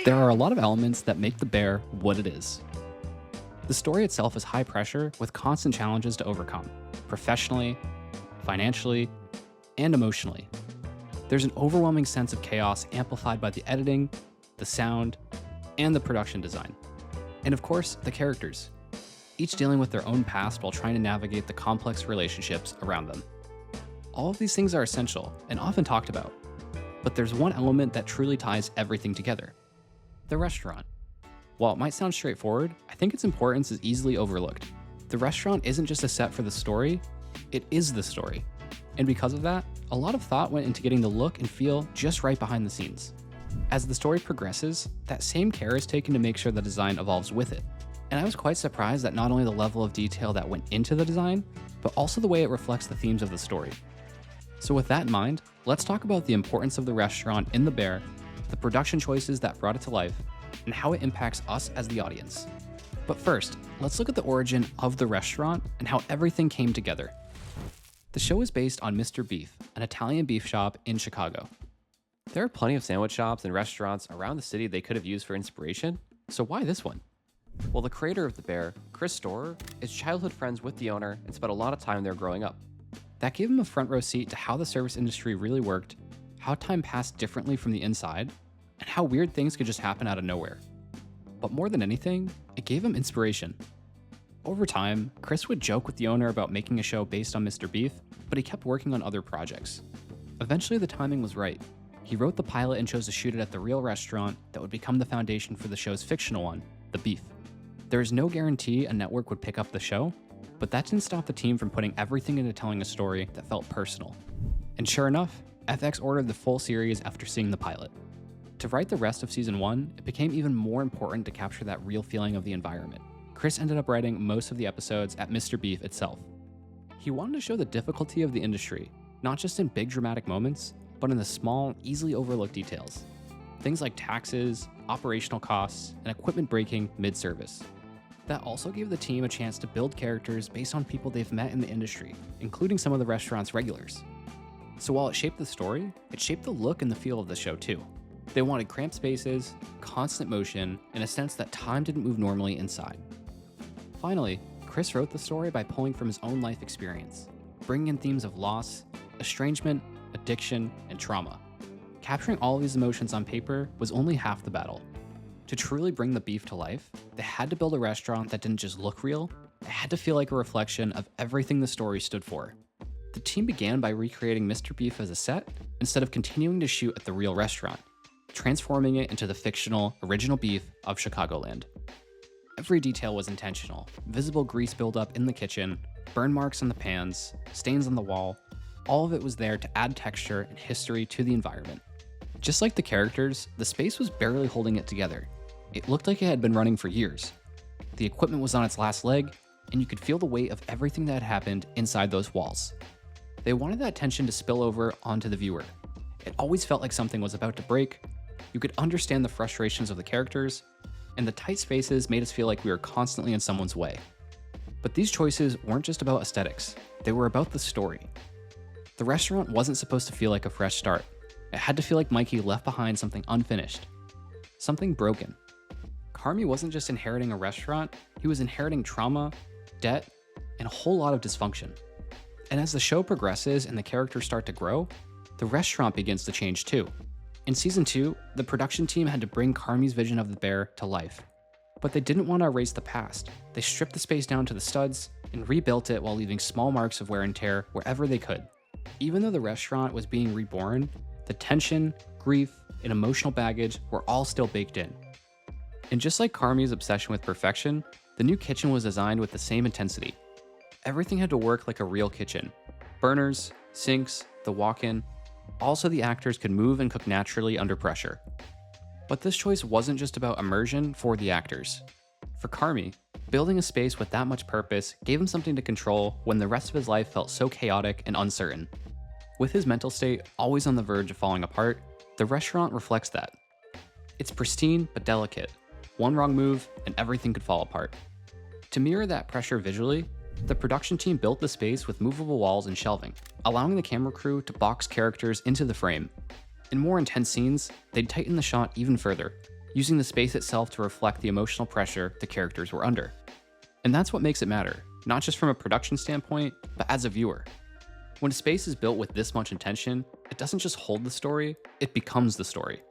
There are a lot of elements that make the bear what it is. The story itself is high pressure with constant challenges to overcome, professionally, financially, and emotionally. There's an overwhelming sense of chaos amplified by the editing, the sound, and the production design. And of course, the characters, each dealing with their own past while trying to navigate the complex relationships around them. All of these things are essential and often talked about, but there's one element that truly ties everything together: the restaurant. While it might sound straightforward, I think its importance is easily overlooked. The restaurant isn't just a set for the story, it is the story. And because of that, a lot of thought went into getting the look and feel just right behind the scenes. As the story progresses, that same care is taken to make sure the design evolves with it. And I was quite surprised at not only the level of detail that went into the design, but also the way it reflects the themes of the story. So with that in mind, let's talk about the importance of the restaurant in The Bear, the production choices that brought it to life, and how it impacts us as the audience. But first, let's look at the origin of the restaurant and how everything came together. The show is based on Mr. Beef, an Italian beef shop in Chicago. There are plenty of sandwich shops and restaurants around the city they could have used for inspiration, so why this one? Well, the creator of The Bear, Chris Storer, is childhood friends with the owner and spent a lot of time there growing up. That gave him a front row seat to how the service industry really worked, how time passed differently from the inside, and how weird things could just happen out of nowhere. But more than anything, it gave him inspiration. Over time, Chris would joke with the owner about making a show based on Mr. Beef, but he kept working on other projects. Eventually, the timing was right. He wrote the pilot and chose to shoot it at the real restaurant that would become the foundation for the show's fictional one, The Beef. There is no guarantee a network would pick up the show, but that didn't stop the team from putting everything into telling a story that felt personal. And sure enough, FX ordered the full series after seeing the pilot. To write the rest of season 1, it became even more important to capture that real feeling of the environment. Chris ended up writing most of the episodes at Mr. Beef itself. He wanted to show the difficulty of the industry, not just in big dramatic moments, but in the small, easily overlooked details. Things like taxes, operational costs, and equipment breaking mid-service. That also gave the team a chance to build characters based on people they've met in the industry, including some of the restaurant's regulars. So while it shaped the story, it shaped the look and the feel of the show too. They wanted cramped spaces, constant motion, and a sense that time didn't move normally inside. Finally, Chris wrote the story by pulling from his own life experience, bringing in themes of loss, estrangement, addiction, and trauma. Capturing all of these emotions on paper was only half the battle. To truly bring the beef to life, they had to build a restaurant that didn't just look real, it had to feel like a reflection of everything the story stood for. The team began by recreating Mr. Beef as a set instead of continuing to shoot at the real restaurant, transforming it into the fictional original beef of Chicagoland. Every detail was intentional: visible grease buildup in the kitchen, burn marks on the pans, stains on the wall. All of it was there to add texture and history to the environment. Just like the characters, the space was barely holding it together. It looked like it had been running for years. The equipment was on its last leg, and you could feel the weight of everything that had happened inside those walls. They wanted that tension to spill over onto the viewer. It always felt like something was about to break. You could understand the frustrations of the characters, and the tight spaces made us feel like we were constantly in someone's way. But these choices weren't just about aesthetics, they were about the story. The restaurant wasn't supposed to feel like a fresh start. It had to feel like Mikey left behind something unfinished, something broken. Carmy wasn't just inheriting a restaurant, he was inheriting trauma, debt, and a whole lot of dysfunction. And as the show progresses and the characters start to grow, the restaurant begins to change too. In season 2, the production team had to bring Carmy's vision of the bear to life. But they didn't want to erase the past. They stripped the space down to the studs and rebuilt it while leaving small marks of wear and tear wherever they could. Even though the restaurant was being reborn, the tension, grief, and emotional baggage were all still baked in. And just like Carmy's obsession with perfection, the new kitchen was designed with the same intensity. Everything had to work like a real kitchen. Burners, sinks, the walk-in, all so the actors could move and cook naturally under pressure. But this choice wasn't just about immersion for the actors. For Carmy, building a space with that much purpose gave him something to control when the rest of his life felt so chaotic and uncertain. With his mental state always on the verge of falling apart, the restaurant reflects that. It's pristine but delicate. One wrong move and everything could fall apart. To mirror that pressure visually, the production team built the space with movable walls and shelving, allowing the camera crew to box characters into the frame. In more intense scenes, they'd tighten the shot even further, using the space itself to reflect the emotional pressure the characters were under. And that's what makes it matter, not just from a production standpoint, but as a viewer. When a space is built with this much intention, it doesn't just hold the story, it becomes the story.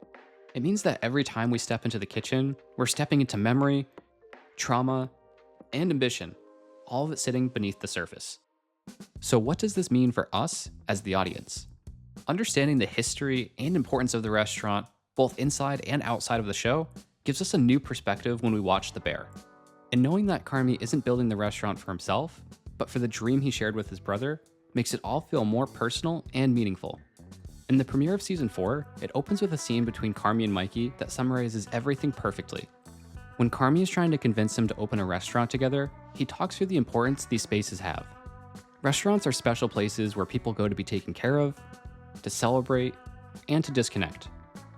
It means that every time we step into the kitchen, we're stepping into memory, trauma, and ambition, all of it sitting beneath the surface. So what does this mean for us as the audience? Understanding the history and importance of the restaurant, both inside and outside of the show, gives us a new perspective when we watch The Bear. And knowing that Carmy isn't building the restaurant for himself, but for the dream he shared with his brother, makes it all feel more personal and meaningful. In the premiere of season 4, it opens with a scene between Carmy and Mikey that summarizes everything perfectly. When Carmy is trying to convince him to open a restaurant together, he talks through the importance these spaces have. Restaurants are special places where people go to be taken care of, to celebrate, and to disconnect.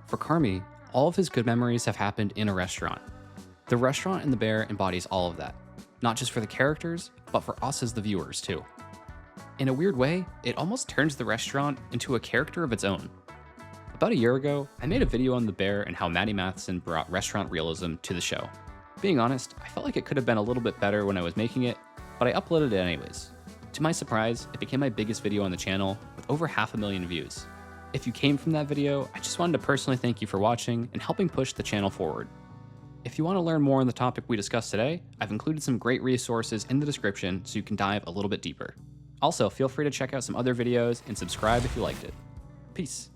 For Carmy, all of his good memories have happened in a restaurant. The restaurant in The Bear embodies all of that, not just for the characters, but for us as the viewers too. In a weird way, it almost turns the restaurant into a character of its own. About a year ago, I made a video on The Bear and how Maddie Matheson brought restaurant realism to the show. Being honest, I felt like it could have been a little bit better when I was making it, but I uploaded it anyways. To my surprise, it became my biggest video on the channel with over 500,000 views. If you came from that video, I just wanted to personally thank you for watching and helping push the channel forward. If you want to learn more on the topic we discussed today, I've included some great resources in the description so you can dive a little bit deeper. Also, feel free to check out some other videos and subscribe if you liked it. Peace.